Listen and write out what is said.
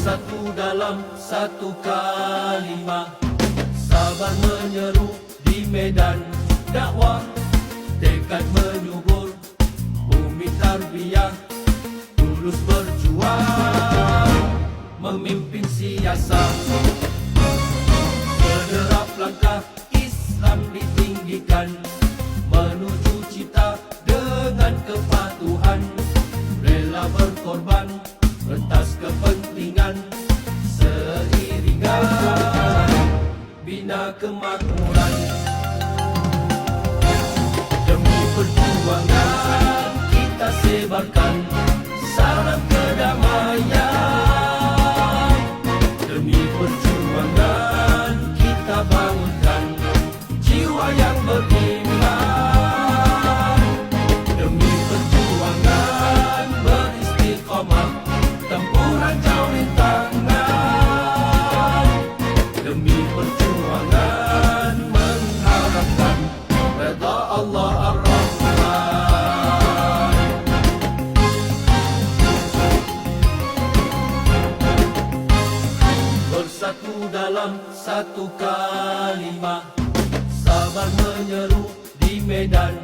bersatu dalam satu kalimah, sabar menyeru di medan dakwah, tekad menyubur bumi tarbiyah, tulus berjuang memimpin siasat, sederap langkah Islam ditinggikan menuju cita dengan kepatuhan, rela berkorban rentas kepentingan, seiringan bina kemakmuran. Demi perjuangan kita sebarkan salam kedamaian, demi perjuangan kita bangunkan jiwa yang beriman, demi perjuangan beristiqamah tempuh ranjau rintangan, demi perjuangan mengharapkan redha Allah Ar-Rahman. Bersatu dalam satu kalimah, sabar menyeru di medan